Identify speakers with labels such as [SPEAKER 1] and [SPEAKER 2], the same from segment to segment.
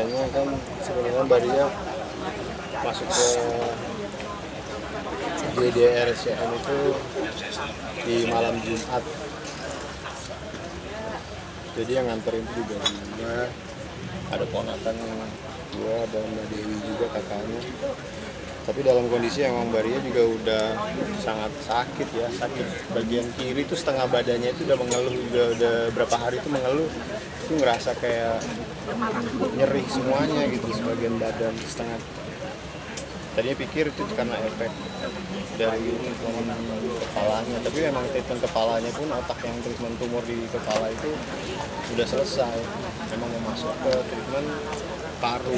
[SPEAKER 1] ceritanya kan sebenarnya Mbak Ria masuk ke GDRSCM itu di malam Jumat. Jadi yang nganterin itu juga Bima, ada ponakan gua dan Mbak Dewi juga kakaknya. Tapi dalam kondisi yang Mbak Ria juga udah sangat sakit ya, sakit bagian kiri itu setengah badannya itu udah mengeluh, udah berapa hari itu mengeluh, itu ngerasa kayak nyeri semuanya gitu, sebagian badan setengah. Tadinya pikir itu karena efek dari kepalanya, tapi memang treatment kepalanya pun, otak yang treatment tumor di kepala itu udah selesai, memang mau masuk ke treatment paru.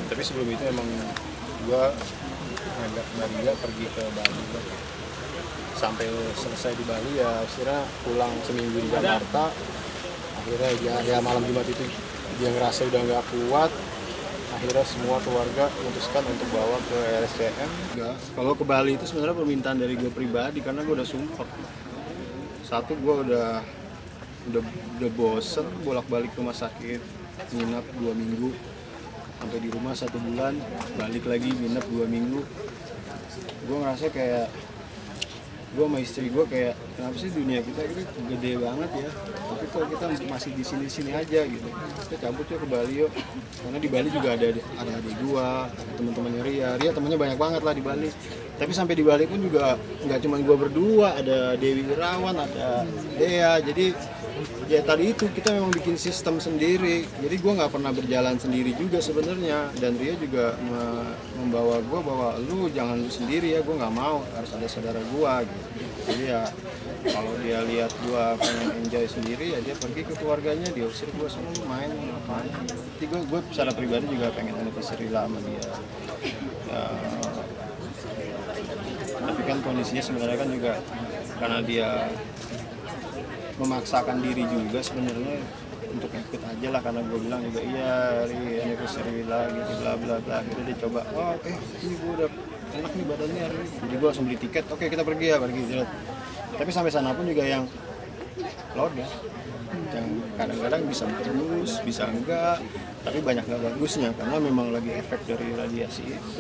[SPEAKER 1] Tapi sebelum itu memang gua ngajak Maria pergi ke Bali, sampai selesai di Bali ya akhirnya pulang seminggu di Jakarta. Akhirnya ya malam Jumat itu dia ngerasa udah nggak kuat, akhirnya semua keluarga memutuskan untuk bawa ke RSCM. Kalau ke Bali itu sebenarnya permintaan dari gue pribadi karena gue udah sumpah. Satu, gue udah bosen bolak-balik rumah sakit, nginap 2 minggu, sampai di rumah 1 bulan, balik lagi nginep 2 minggu. Gue ngerasa kayak gue sama istri gue kayak kenapa sih dunia kita gitu gede banget ya, tapi kok kita masih di sini aja gitu. Kita cabut yuk ke Bali yuk, karena di Bali juga ada adik gue, teman-temannya Ria temannya banyak banget lah di Bali. Tapi sampai di Bali pun juga nggak cuma gue berdua, ada Dewi Irawan, ada Dea. Jadi ya tadi itu kita memang bikin sistem sendiri, jadi gue nggak pernah berjalan sendiri juga sebenarnya. Dan Ria juga membawa gue bahwa lu jangan lu sendiri ya, gue nggak mau, harus ada saudara gue gitu. Jadi ya kalau dia lihat gue pengen enjoy sendiri ya dia pergi ke keluarganya, dia usir gue sama lu main ngapain. Jadi gue secara pribadi juga pengen anniversary lah sama dia ya. Tapi kan kondisinya sebenarnya kan juga karena dia memaksakan diri juga sebenarnya untuk ikut aja lah, karena gue bilang juga iya anniversary lah gitu bla bla bla. Akhirnya dia coba, ini gue udah enak nih badannya hari ini, jadi gue langsung beli tiket, oke kita pergi ya pergi. Tapi sampai sana pun juga yang load ya, yang kadang-kadang bisa bagus bisa enggak, tapi banyak nggak bagusnya karena memang lagi efek dari radiasi itu.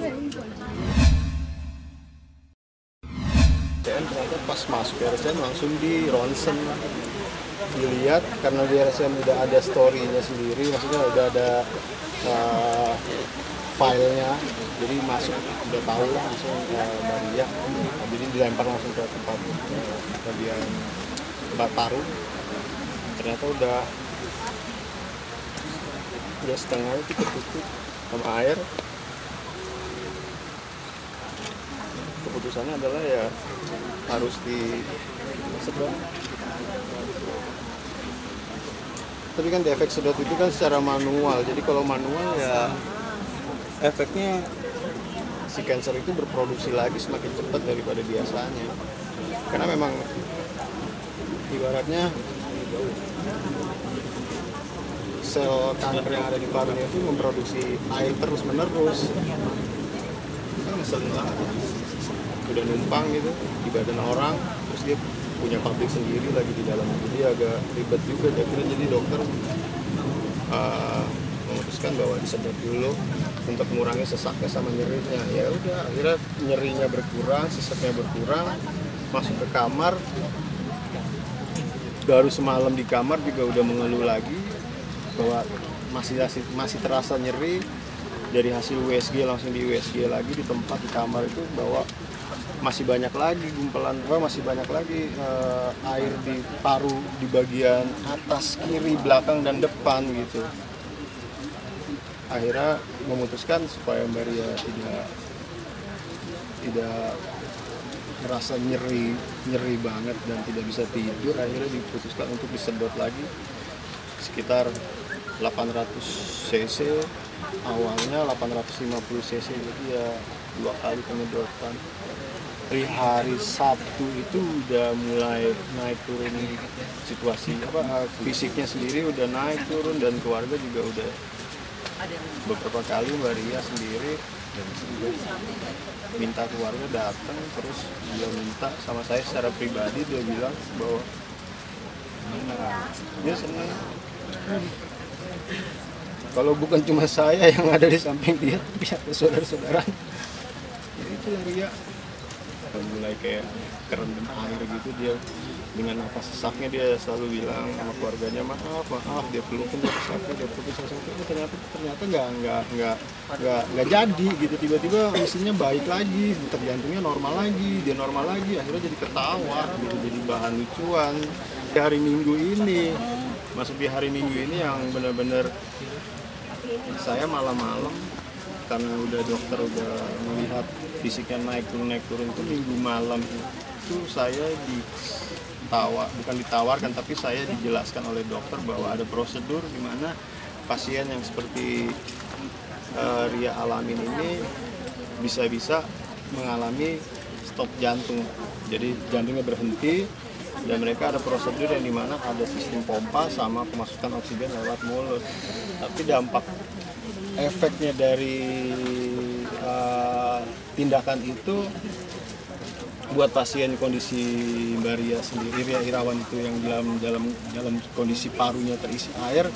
[SPEAKER 1] Ternyata pas masuk ke RSCM langsung di ronsen, dilihat karena di RSCM udah ada story-nya sendiri, maksudnya udah ada filenya, jadi masuk udah tahu lah langsung Maria, jadi dilempar langsung ke tempat bagian paru. Ternyata udah setengah itu tertutup sama air. Keputusannya adalah ya harus disedot. Tapi kan di efek sedot itu kan secara manual, jadi kalau manual ya efeknya si kanker itu berproduksi lagi semakin cepat daripada biasanya. Karena memang ibaratnya sel kanker yang ada di parunya itu memproduksi air terus menerus. Kan ngeselin banget, udah numpang gitu di badan orang, terus dia punya pabrik sendiri lagi di dalam, jadi agak ribet juga. Jadi dokter memutuskan bahwa disedot dulu untuk mengurangi sesaknya sama nyerinya. Ya udah, akhirnya nyerinya berkurang, sesaknya berkurang, masuk ke kamar. Baru semalam di kamar juga udah mengeluh lagi bahwa masih terasa nyeri. Dari hasil USG langsung di USG lagi di tempat di kamar itu bahwa masih banyak lagi gumpelan, masih banyak lagi air di paru di bagian atas, kiri, belakang, dan depan gitu. Akhirnya memutuskan supaya Mbak Ria tidak merasa nyeri banget dan tidak bisa tidur, akhirnya diputuskan untuk disedot lagi sekitar 800 cc, awalnya 850 cc, jadi ya 2 kali penyedotan. Dari hari Sabtu itu udah mulai naik turun situasi fisiknya sendiri, udah naik turun, dan keluarga juga udah beberapa kali Mbak Ria sendiri minta keluarga datang, terus dia minta sama saya secara pribadi, dia bilang bahwa dia senang Kalau bukan cuma saya yang ada di samping dia, tapi ada saudara-saudara. Jadi itulah Ria. Mulai kayak kerendam air gitu, dia dengan nafas sesaknya dia selalu bilang sama keluarganya maaf, dia pelukin dia sakit, ternyata nggak jadi gitu. Tiba-tiba mesinnya baik lagi, detak jantungnya normal lagi, dia normal lagi, akhirnya jadi ketawa gitu, jadi bahan lucuan. Di hari Minggu ini, masuk di hari Minggu ini yang benar-benar saya malam-malam, karena udah dokter udah melihat fisiknya naik turun itu minggu malam itu saya bukan ditawarkan, tapi saya dijelaskan oleh dokter bahwa ada prosedur di mana pasien yang seperti Ria alamin ini bisa-bisa mengalami stop jantung, jadi jantungnya berhenti, dan mereka ada prosedur yang dimana ada sistem pompa sama pemasukan oksigen lewat mulut. Tapi dampak efeknya dari tindakan itu buat pasien kondisi Mbak Ria sendiri, Ria Irawan itu yang dalam kondisi parunya terisi air,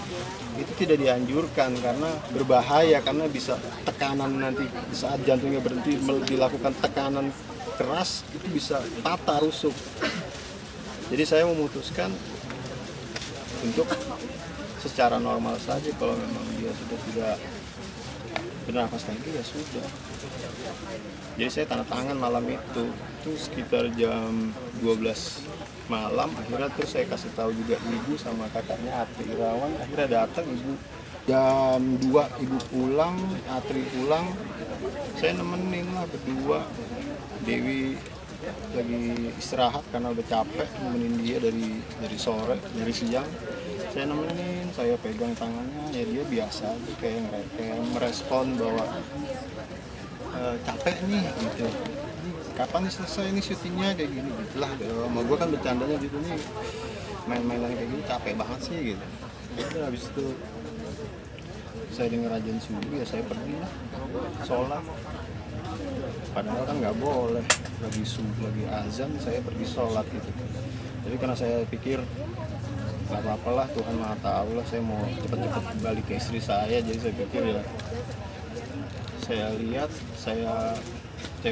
[SPEAKER 1] itu tidak dianjurkan karena berbahaya, karena bisa tekanan nanti saat jantungnya berhenti dilakukan tekanan keras itu bisa patah rusuk. Jadi saya memutuskan untuk secara normal saja, kalau memang dia sudah tidak bernafas lagi ya sudah. Jadi saya tanda tangan malam itu sekitar jam 12 malam. Akhirnya terus saya kasih tahu juga ibu sama kakaknya Atri Irawan. Akhirnya datang ibu jam 2, ibu pulang, Atri pulang, saya nemenin lah berdua. Dewi lagi istirahat karena udah capek, nemenin dia dari sore, dari siang. Saya nemenin, saya pegang tangannya, ya dia biasa aja kayak merespon bahwa capek nih gitu. Kapan nih selesai nih syutingnya kayak gini gitulah. Sama gue kan bercandanya gitu nih, main-mainan kayak gini capek banget sih gitu. Jadi habis itu saya dengar azan subuh ya saya pergi lah sholat. Padahal kan nggak boleh, lagi subuh lagi azan saya pergi sholat gitu. Jadi karena saya pikir nggak apa-apa lah, Tuhan Maha Tahu lah, saya mau cepet-cepet balik ke istri saya. Jadi saya pikir ya saya lihat, saya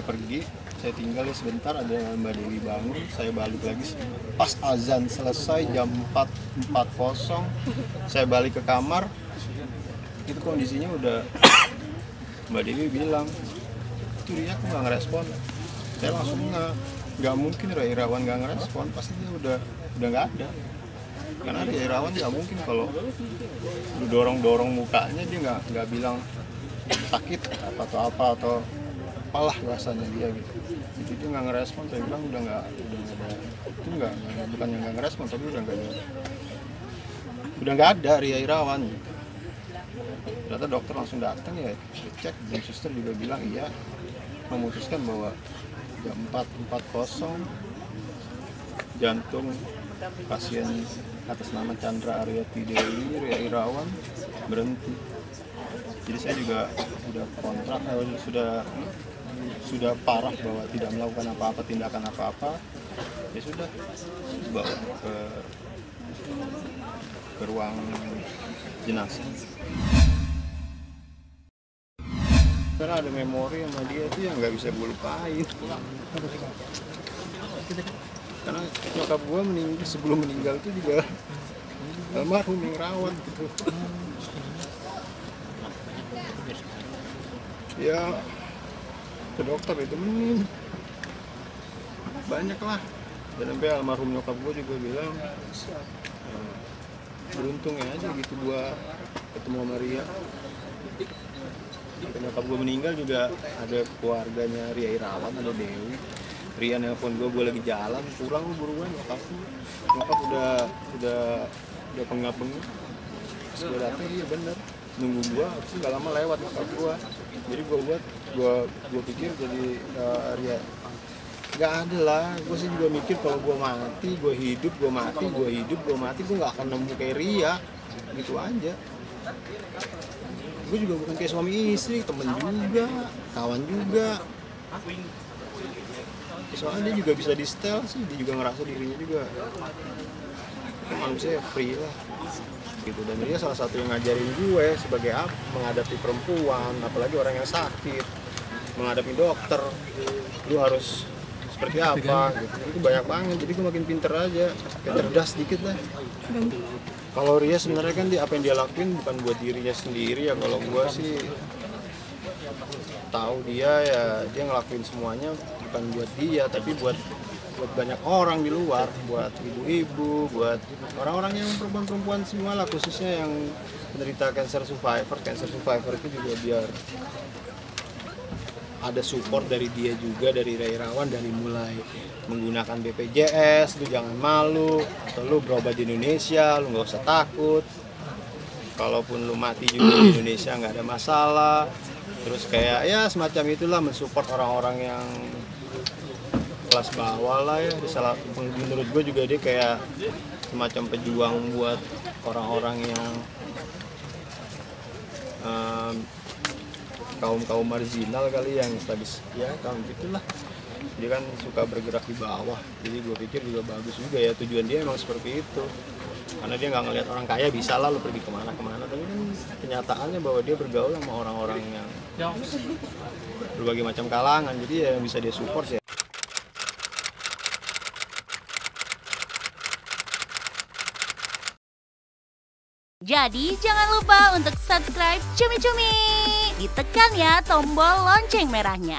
[SPEAKER 1] pergi, saya tinggal ya sebentar, ada Mbak Dewi bangun, saya balik lagi pas azan selesai jam 4.40, saya balik ke kamar, itu kondisinya udah Mbak Dewi bilang itu Ria aku nggak ngerespon. Saya langsung nggak mungkin Ria Irawan nggak ngerespon, pasti dia udah nggak ada. Karena Ria Irawan nggak mungkin kalau lu dorong mukanya dia nggak bilang sakit atau apalah bahasanya dia gitu. Itu dia nggak ngerespon. Saya bilang udah nggak ada, itu bukan yang nggak ngerespon, tapi udah nggak ada Ria Irawan. Ternyata dokter langsung datang ya cek, dan suster juga bilang iya, memutuskan bahwa jam 4.40 jantung pasien atas nama Chandra Aryati Dewi Ria Irawan berhenti. Jadi saya juga sudah kontrak, sudah parah bahwa tidak melakukan apa-apa, tindakan apa-apa, ya sudah dibawa ke ruang jenazah. Karena ada memori sama dia itu yang nggak bisa gue lupain. Karena nyokap gue sebelum meninggal itu juga almarhum yang rawat gitu. Ya ke dokter ditemenin banyak lah, dan sampai almarhum nyokap gue juga bilang beruntung ya aja gitu gua ketemu sama Ria. Nyokap gue meninggal juga ada keluarganya Ria Irawan, ada Dewi. Ria nelpon gue lagi jalan, pulang lu buruan nyokap udah pengap-pengap. Terus gue datang, iya bener, nunggu gue, terus nggak lama lewat nyokap gue. Jadi gue pikir jadi Ria nggak ada lah. Gue sih juga mikir kalau gue mati, gue hidup, gue mati, gue nggak akan nemu kayak Ria, gitu aja. Gue juga bukan kayak suami istri, temen juga, kawan juga. Soalnya dia juga bisa di setel sih, dia juga ngerasa dirinya juga manusia free lah. gitu. Dan dia salah satu yang ngajarin gue sebagai apa menghadapi perempuan, apalagi orang yang sakit, menghadapi dokter, lu harus seperti apa gitu. Itu banyak banget, jadi gue makin pinter aja, kayak cerdas dikit lah. Kalau Ria sebenarnya kan apa yang dia lakuin bukan buat dirinya sendiri ya. Kalau gue sih tahu dia ya, dia ngelakuin semuanya bukan buat dia, tapi buat banyak orang di luar, buat ibu-ibu, buat orang-orang yang perempuan-perempuan semua lah, khususnya yang menderita cancer survivor. Cancer survivor itu juga biar ada support dari dia juga, dari Ray Irawan, dari mulai menggunakan BPJS, lu jangan malu, atau lu berobat di Indonesia, lu nggak usah takut. Kalaupun lu mati juga di Indonesia nggak ada masalah. Terus kayak ya semacam itulah, mensupport orang-orang yang kelas bawah lah ya. Menurut gue juga dia kayak semacam pejuang buat orang-orang yang kaum marginal kali, yang habis ya kaum gitulah. Dia kan suka bergerak di bawah, jadi gue pikir juga bagus juga ya, tujuan dia emang seperti itu. Karena dia nggak ngelihat orang kaya bisa lah lo pergi kemana-kemana, tapi kan kenyataannya bahwa dia bergaul sama orang-orang yang berbagai macam kalangan, jadi ya bisa dia support ya.
[SPEAKER 2] Jadi jangan lupa untuk subscribe Cumi Cumi. Ditekan ya tombol lonceng merahnya.